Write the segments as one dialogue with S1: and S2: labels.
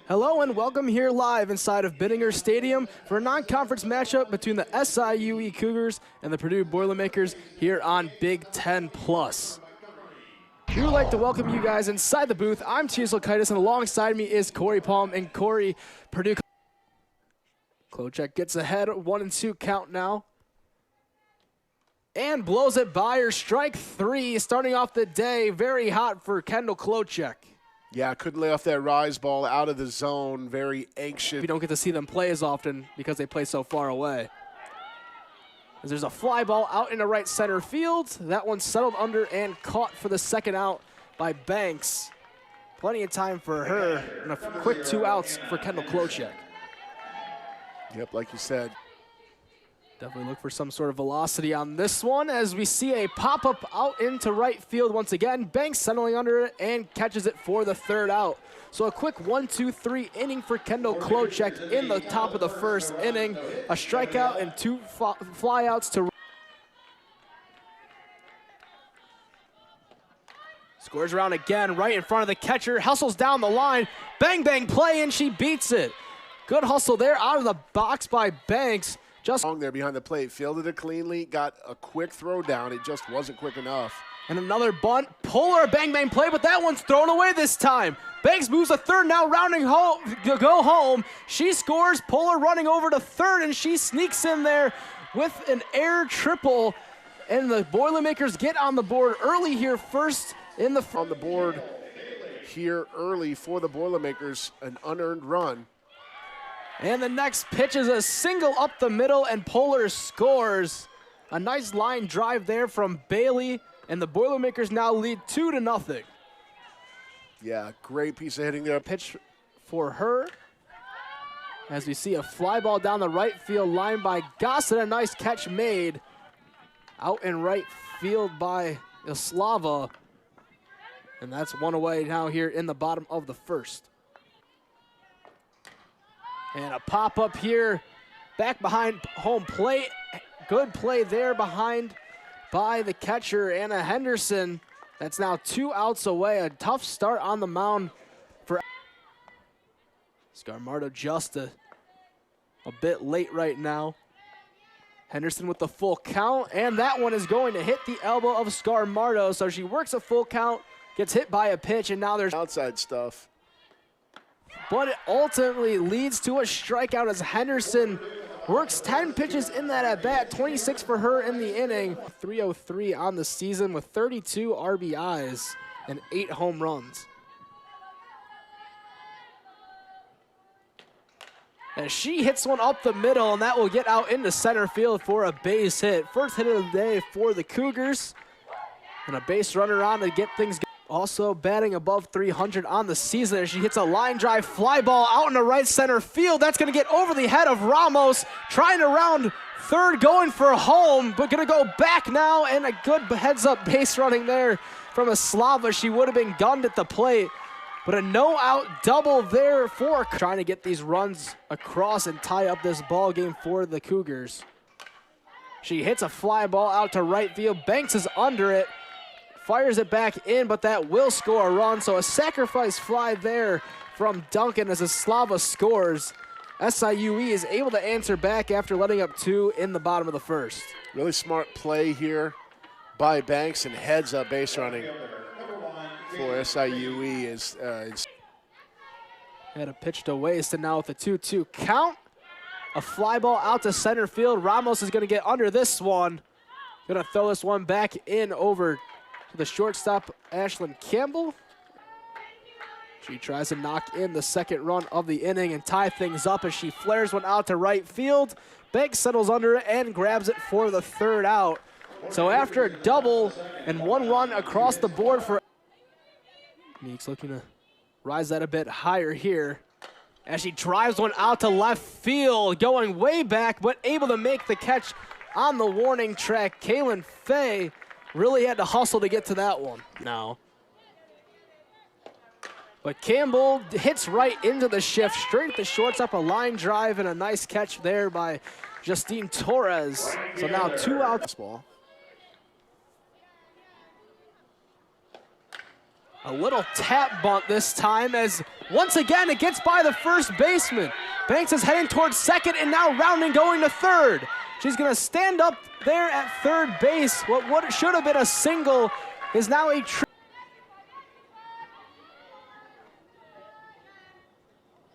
S1: Hello and welcome here live inside of Bittinger Stadium for a non-conference matchup between the SIUE Cougars and the Purdue Boilermakers here on Big Ten Plus. We would like to welcome you guys inside the booth. I'm Tiesel Kaitis, and alongside me is Corey Palm and Corey Purdue. Klochek gets ahead, 1-2 count now. And blows it by her, strike three, starting off the day. Very hot for Kendall Klochek.
S2: Yeah, couldn't lay off that rise ball out of the zone. Very anxious.
S1: We don't get to see them play as often because they play so far away. As there's a fly ball out into right center field. That one settled under and caught for the second out by Banks. Plenty of time for her and a quick 2 outs for Kendall Klochek.
S2: Yep, like you said.
S1: Definitely look for some sort of velocity on this one as we see a pop-up out into right field once again. Banks settling under it and catches it for the third out. So a quick 1-2-3 inning for Kendall Klochek in the top of the first inning. A strikeout and 2 flyouts to scores around again, right in front of the catcher, hustles down the line, bang bang play, and she beats it. Good hustle there out of the box by Banks. Just
S2: long there behind the plate, fielded it cleanly, got a quick throw down. It just wasn't quick enough.
S1: And another bunt, Polar bang bang play, but that one's thrown away this time. Banks moves to third, now rounding home to go home. She scores, Polar running over to third, and she sneaks in there with an air triple. And the Boilermakers get on the board early here, first in the
S2: on the board here early for the Boilermakers, an unearned run.
S1: And the next pitch is a single up the middle, and Polar scores. A nice line drive there from Bailey, and the Boilermakers now lead 2-0.
S2: Yeah, great piece of hitting there.
S1: Pitch for her, as we see a fly ball down the right field line by Gossett. A nice catch made out in right field by Islava. And that's one away now here in the bottom of the first. And a pop-up here, back behind home plate. Good play there behind by the catcher, Anna Henderson. That's now 2 outs away. A tough start on the mound for Scarmardo, just a bit late right now. Henderson with the full count, and that one is going to hit the elbow of Scarmardo. So she works a full count, gets hit by a pitch, and now there's
S2: outside stuff.
S1: But it ultimately leads to a strikeout as Henderson works 10 pitches in that at-bat, 26 for her in the inning. 303 on the season with 32 RBIs and 8 home runs. As she hits one up the middle, and that will get out into center field for a base hit. First hit of the day for the Cougars. And a base runner on to get things going. Also batting above 300 on the season as she hits a line drive fly ball out into right center field. That's going to get over the head of Ramos, trying to round third, going for home, but going to go back now, and a good heads-up base running there from Islava. She would have been gunned at the plate, but a no-out double there for trying to get these runs across and tie up this ball game for the Cougars. She hits a fly ball out to right field. Banks is under it. Fires it back in, but that will score a run. So a sacrifice fly there from Duncan as Islava scores. SIUE is able to answer back after letting up 2 in the bottom of the first.
S2: Really smart play here by Banks, and heads up base running for SIUE is
S1: had a pitch to waste, and now with a 2-2 count. A fly ball out to center field. Ramos is going to get under this one. Going to throw this one back in over the shortstop, Ashlyn Campbell. She tries to knock in the second run of the inning and tie things up as she flares one out to right field. Banks settles under it and grabs it for the third out. So after a double and 1 run across the board for Meeks, looking to rise that a bit higher here as she drives one out to left field, going way back, but able to make the catch on the warning track. Kaylin Fay really had to hustle to get to that one now. But Campbell hits right into the shift, straight at the shortstop, a line drive, and a nice catch there by Justine Torres. So now 2 outs. A little tap bunt this time as once again it gets by the first baseman. Banks is heading towards second and now rounding going to third. She's gonna stand up there at third base. What should have been a single is now a triple.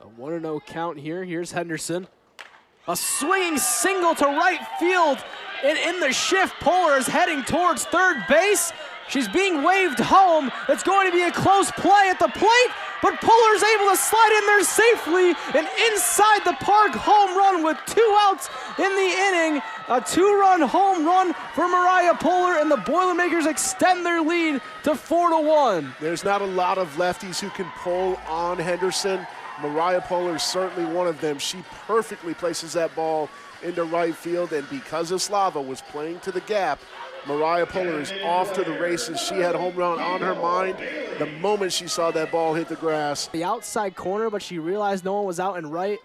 S1: A 1-0 count here. Here's Henderson. A swinging single to right field. And in the shift, Polar is heading towards third base. She's being waved home. It's going to be a close play at the plate, but Polar's able to slide in there safely. An inside the park home run with 2 outs in the inning. A 2-run home run for Mariah Polar, and the Boilermakers extend their lead to 4-1.
S2: There's not a lot of lefties who can pull on Henderson. Mariah Polar is certainly one of them. She perfectly places that ball into right field, and because Slava was playing to the gap, Mariah Polar is off to the races. She had home run on her mind the moment she saw that ball hit the grass.
S1: The outside corner, but she realized no one was out and right.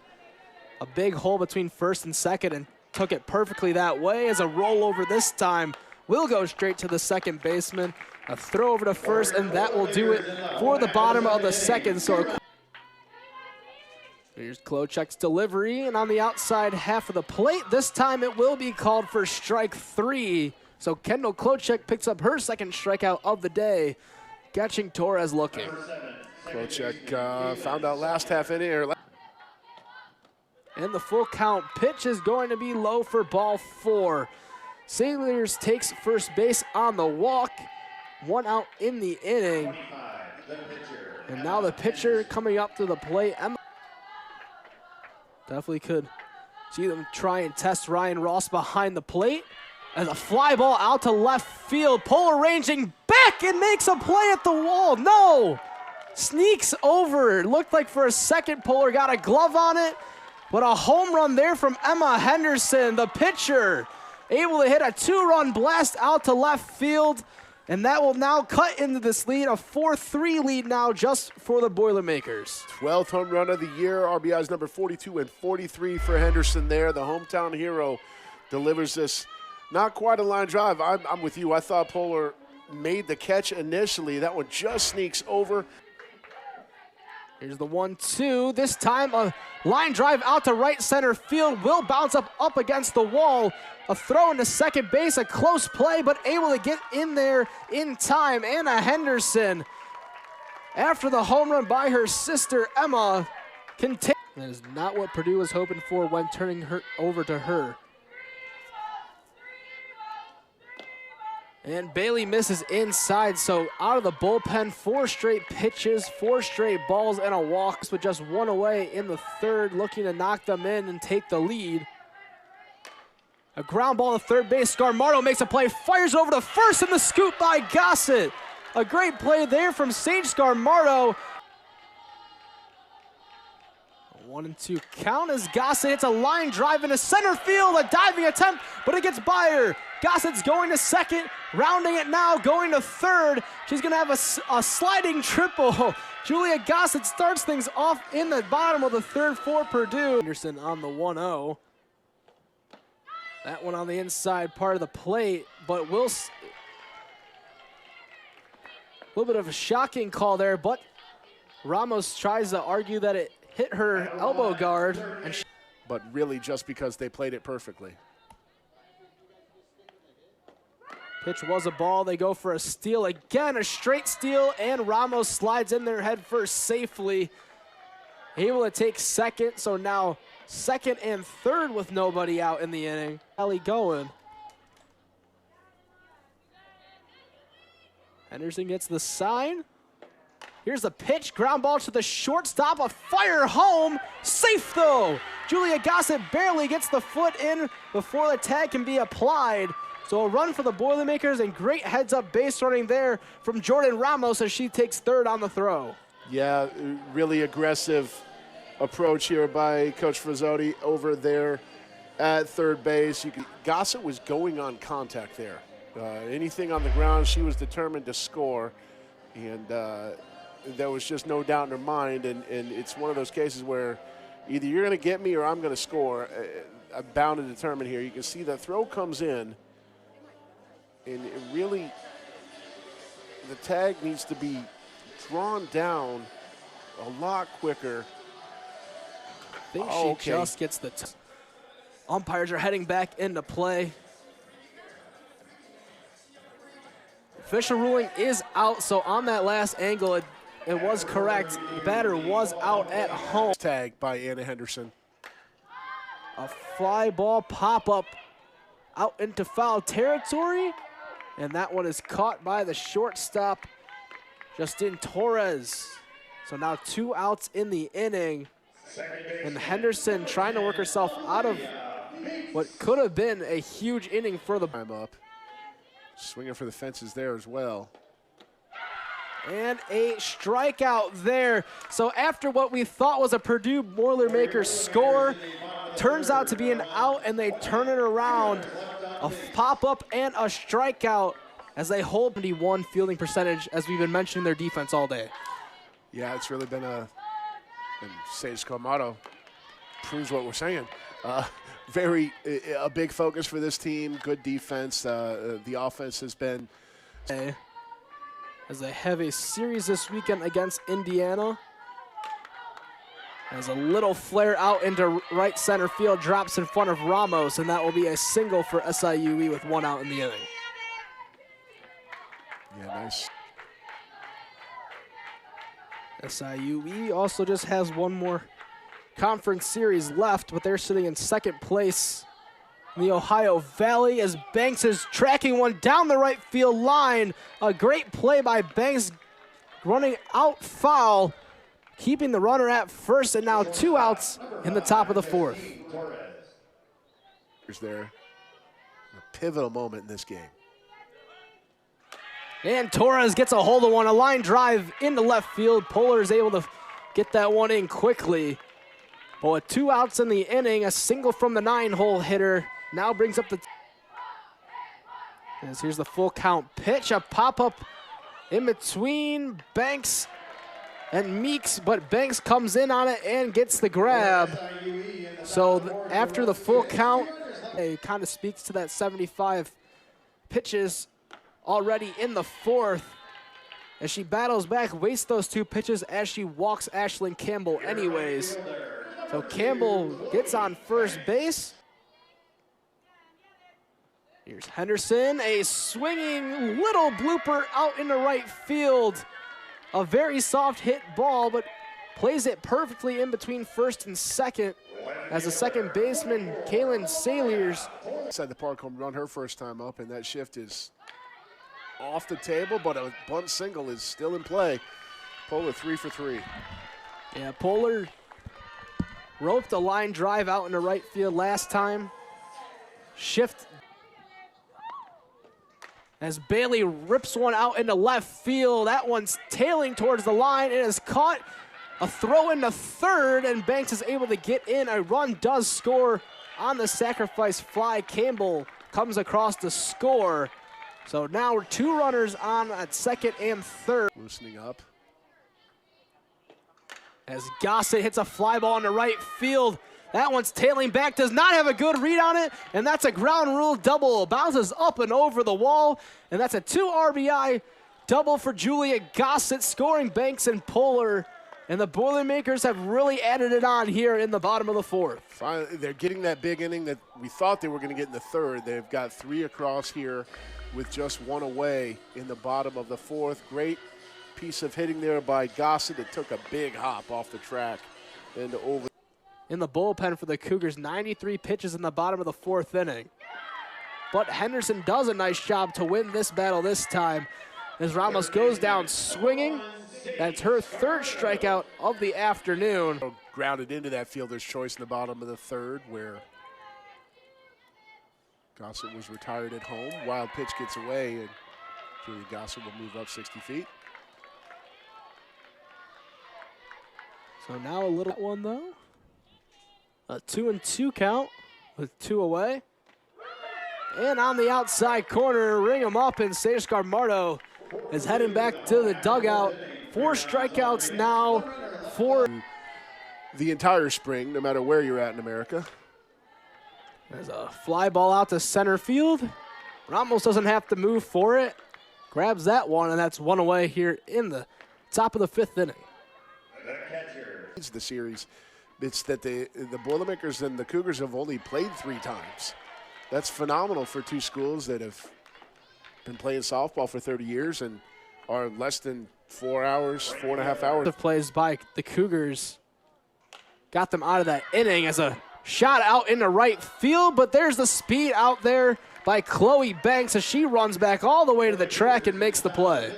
S1: A big hole between first and second, and took it perfectly that way. As a rollover this time will go straight to the second baseman. A throw over to first, and that will do it for the bottom of the second. So here's Klochek's delivery, and on the outside half of the plate, this time it will be called for strike 3. So Kendall Klochek picks up her second strikeout of the day, catching Torres looking.
S2: Klochek found out last half inning.
S1: And the full count pitch is going to be low for ball 4. Sailors takes first base on the walk. 1 out in the inning. And now the pitcher coming up to the plate. Definitely could see them try and test Ryan Ross behind the plate. As a fly ball out to left field. Polar ranging back and makes a play at the wall. No! Sneaks over. It looked like for a second Polar got a glove on it. But a home run there from Emma Henderson, the pitcher. Able to hit a 2-run blast out to left field. And that will now cut into this lead, a 4-3 lead now just for the Boilermakers.
S2: 12th home run of the year, RBIs number 42 and 43 for Henderson there. The hometown hero delivers this. Not quite a line drive. I'm with you. I thought Polar made the catch initially. That one just sneaks over.
S1: Here's the 1-2. This time a line drive out to right center field will bounce up against the wall. A throw into second base, a close play, but able to get in there in time. Anna Henderson, after the home run by her sister Emma, that is not what Purdue was hoping for when turning her over to her. And Bailey misses inside, so out of the bullpen, 4 straight pitches, 4 straight balls, and a walk, with just 1 away in the third, looking to knock them in and take the lead. A ground ball to third base. Scarmardo makes a play, fires over to first, and the scoop by Gossett. A great play there from Sage Scarmardo. 1-2 count as Gossett hits a line drive into center field, a diving attempt, but it gets by her. Gossett's going to second, rounding it now, going to third. She's gonna have a sliding triple. Julia Gossett starts things off in the bottom of the third for Purdue. Anderson on the 1-0. That one on the inside part of the plate, but a little bit of a shocking call there, but Ramos tries to argue that it hit her elbow guard.
S2: But really just because they played it perfectly.
S1: Pitch was a ball. They go for a steal again, a straight steal, and Ramos slides in there head first safely. Able to take second, so now second and third with nobody out in the inning. Ellie going. Henderson gets the sign. Here's the pitch, ground ball to the shortstop, a fire home, safe though. Julia Gossett barely gets the foot in before the tag can be applied. So a run for the Boilermakers, and great heads-up base running there from Jordan Ramos as she takes third on the throw.
S2: Yeah, really aggressive approach here by Coach Frizzotti over there at third base. Gossett was going on contact there. Anything on the ground, she was determined to score, and there was just no doubt in her mind. And it's one of those cases where either you're going to get me or I'm going to score. I'm bound to determine here. You can see the throw comes in. And it really, the tag needs to be drawn down a lot quicker.
S1: I think she just gets the umpires are heading back into play. Official ruling is out, so on that last angle, it was correct. The batter was out at home.
S2: Tag by Anna Henderson.
S1: A fly ball pop-up out into foul territory, and that one is caught by the shortstop, Justine Torres. So now 2 outs in the inning, and Henderson trying to work herself out of what could have been a huge inning for the
S2: time up. Swinging for the fences there as well.
S1: And a strikeout there. So after what we thought was a Purdue Boilermakers score, turns out to be an out, and they turn it around. A pop-up and a strikeout as they hold 71 fielding percentage, as we've been mentioning their defense all day.
S2: Yeah, it's really been and Sage Scarmato proves what we're saying. A big focus for this team, good defense. The offense has been.
S1: As they have a series this weekend against Indiana. As a little flare out into right center field, drops in front of Ramos, and that will be a single for SIUE with 1 out in the inning.
S2: Yeah, nice.
S1: SIUE also just has one more conference series left, but they're sitting in second place in the Ohio Valley as Banks is tracking one down the right field line. A great play by Banks, running out foul, keeping the runner at first, and now 2 outs in the top of the 4th.
S2: There's there a pivotal moment in this game.
S1: And Torres gets a hold of one, a line drive into left field. Poehler is able to get that one in quickly. But with 2 outs in the inning, a single from the 9-hole hitter now brings up the. As here's the full count pitch, a pop-up in between Banks and Meeks, but Banks comes in on it and gets the grab. So after the full count, it kind of speaks to that 75 pitches already in the 4th. As she battles back, wastes those 2 pitches as she walks Ashlyn Campbell anyways. So Campbell gets on first base. Here's Henderson, a swinging little blooper out into right field. A very soft hit ball, but plays it perfectly in between first and second as the second baseman, Kaylin Saliers.
S2: Inside the park home run her first time up, and that shift is off the table, but a bunt single is still in play. Poehler 3 for 3.
S1: Yeah, Poehler roped a line drive out into right field last time. Shift as Bailey rips one out into left field. That one's tailing towards the line. It is caught. A throw into third, and Banks is able to get in. A run does score on the sacrifice fly. Campbell comes across to score. So now we're 2 runners on at second and third.
S2: Loosening up.
S1: As Gossett hits a fly ball into right field. That one's tailing back, does not have a good read on it, and that's a ground rule double. Bounces up and over the wall, and that's a 2 RBI double for Julia Gossett, scoring Banks and Poehler. And the Boilermakers have really added it on here in the bottom of the 4th.
S2: Finally, they're getting that big inning that we thought they were going to get in the 3rd. They've got 3 across here with just 1 away in the bottom of the 4th. Great piece of hitting there by Gossett. It took a big hop off the track and over.
S1: In the bullpen for the Cougars, 93 pitches in the bottom of the 4th inning. But Henderson does a nice job to win this battle this time as Ramos goes down swinging. That's her 3rd strikeout of the afternoon.
S2: Grounded into that fielder's choice in the bottom of the 3rd, where Gossett was retired at home. Wild pitch gets away, and Julia Gossett will move up 60 feet.
S1: So now a little one, though. A 2-2 count with 2 away. And on the outside corner, ring him up, and Sage Scarmato is heading back to the dugout. 4 strikeouts now for
S2: the entire spring, no matter where you're at in America.
S1: There's a fly ball out to center field. Ramos doesn't have to move for it. Grabs that one, and that's 1 away here in the top of the 5th inning.
S2: It's the series. It's that the Boilermakers and the Cougars have only played 3 times. That's phenomenal for 2 schools that have been playing softball for 30 years and are less than 4 hours, 4.5 hours.
S1: Of plays by the Cougars got them out of that inning as a shot out into right field, but there's the speed out there by Chloe Banks as she runs back all the way to the track and makes the play.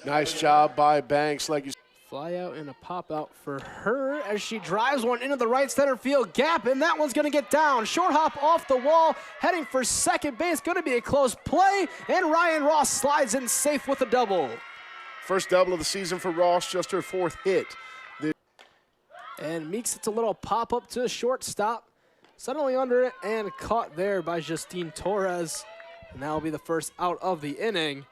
S2: Nice job by Banks, like you said.
S1: Fly out and a pop out for her as she drives one into the right center field gap, and that one's going to get down. Short hop off the wall, heading for second base. Going to be a close play, and Ryan Ross slides in safe with a double.
S2: First double of the season for Ross, just her 4th hit.
S1: And Meeks hits a little pop-up to the shortstop. Suddenly under it and caught there by Justine Torres. And that will be the first out of the inning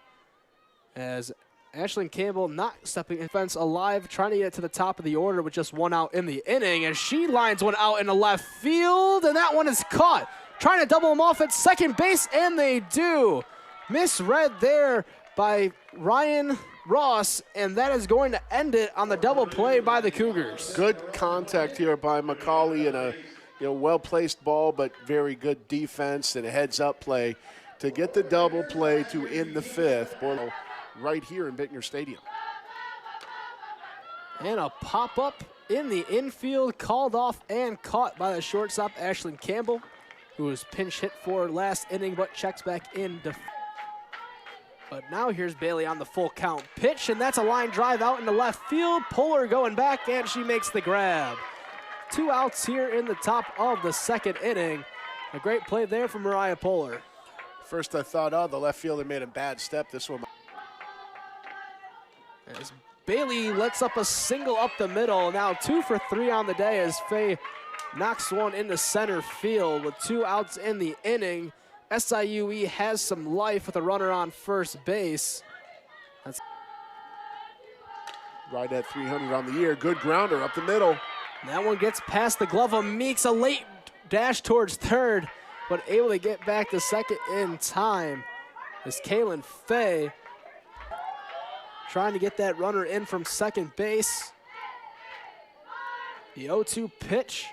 S1: as Ashlyn Campbell not stepping in fence alive, trying to get to the top of the order with just 1 out in the inning. And she lines one out in the left field, and that one is caught. Trying to double them off at second base, and they do. Misread there by Ryan Ross, and that is going to end it on the double play by the Cougars.
S2: Good contact here by Macaulay and a well-placed ball, but very good defense and a heads-up play to get the double play to end the 5th. Right here in Bittner Stadium.
S1: And a pop-up in the infield, called off and caught by the shortstop, Ashlyn Campbell, who was pinch hit for last inning but checks back in. But now here's Bailey on the full count pitch, and that's a line drive out into left field. Poehler going back, and she makes the grab. 2 outs here in the top of the 2nd inning. A great play there from Mariah Poehler.
S2: First I thought, the left fielder made a bad step. This one.
S1: As Bailey lets up a single up the middle. Now 2 for 3 on the day as Faye knocks one into center field with 2 outs in the inning. SIUE has some life with a runner on first base. That's
S2: right at 300 on the year. Good grounder up the middle.
S1: That one gets past the glove of Meeks. A late dash towards third, but able to get back to second in time. As Kaylin Faye trying to get that runner in from second base. The 0-2 pitch.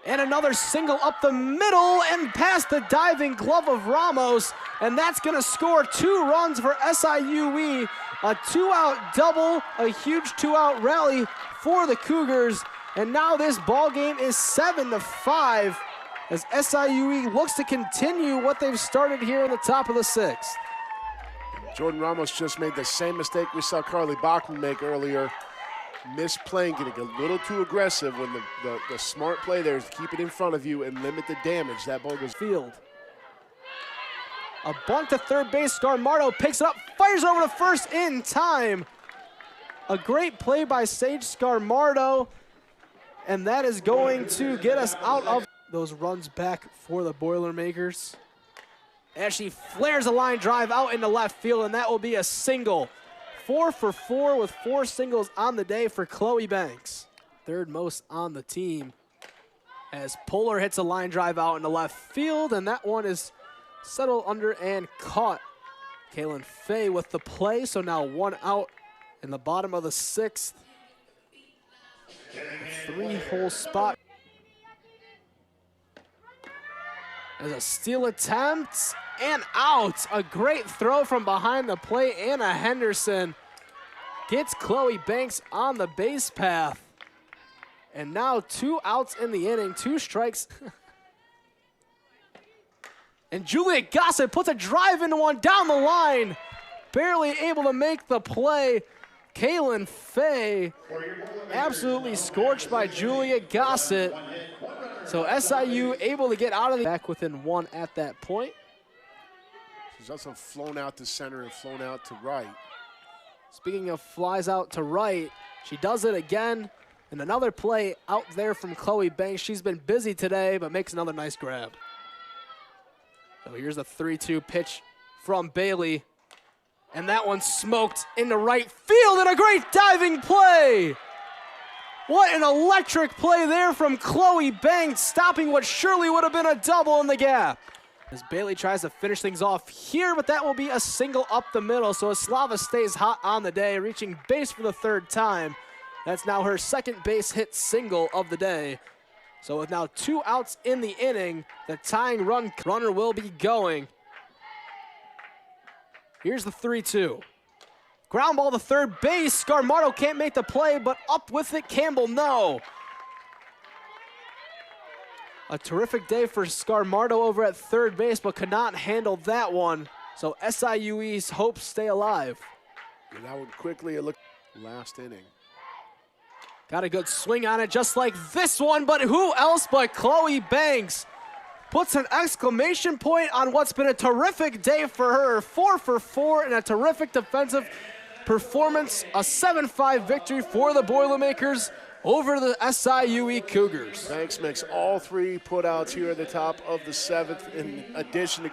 S1: And another single up the middle and past the diving glove of Ramos. And that's going to score 2 runs for SIUE. A 2-out double, a huge 2-out rally for the Cougars. And now this ball game is 7-5 as SIUE looks to continue what they've started here in the top of the 6th.
S2: Jordan Ramos just made the same mistake we saw Carly Bachman make earlier. Misplaying, getting a little too aggressive when the smart play there is to keep it in front of you and limit the damage. That ball goes
S1: field. A bunt to third base. Scarmardo picks it up, fires over to first in time. A great play by Sage Scarmardo, and that is going to get us out of those runs back for the Boilermakers. As she flares a line drive out into left field, and that will be a single. 4 for 4 with 4 singles on the day for Chloe Banks. 3rd most on the team. As Poehler hits a line drive out into left field, and that one is settled under and caught. Kaylin Faye with the play, so now 1 out in the bottom of the 6th. 3-hole spot. As a steal attempt and out. A great throw from behind the plate. Anna Henderson gets Chloe Banks on the base path. And now 2 outs in the inning, 2 strikes. And Juliet Gossett puts a drive into one down the line. Barely able to make the play. Kaylin Faye absolutely scorched by Juliet Gossett. So SIU able to get out of the back within 1 at that point.
S2: She's also flown out to center and flown out to right.
S1: Speaking of flies out to right, she does it again. And another play out there from Chloe Banks. She's been busy today, but makes another nice grab. So here's a 3-2 pitch from Bailey. And that one smoked into right field, and a great diving play. What an electric play there from Chloe Banks, stopping what surely would have been a double in the gap. As Bailey tries to finish things off here, but that will be a single up the middle. So Eslava stays hot on the day, reaching base for the third time. That's now her second base hit single of the day. So with now 2 outs in the inning, the tying runner will be going. Here's the 3-2. Ground ball to third base. Scarmardo can't make the play, but up with it, Campbell, no. A terrific day for Scarmardo over at third base, but could not handle that one. So SIUE's hopes stay alive.
S2: And that one quickly, it looked last inning.
S1: Got a good swing on it, just like this one, but who else but Chloe Banks puts an exclamation point on what's been a terrific day for her. 4 for 4 and a terrific defensive performance. A 7-5 victory for the Boilermakers over the SIUE Cougars.
S2: Banks makes all 3 putouts here at the top of the 7th in addition to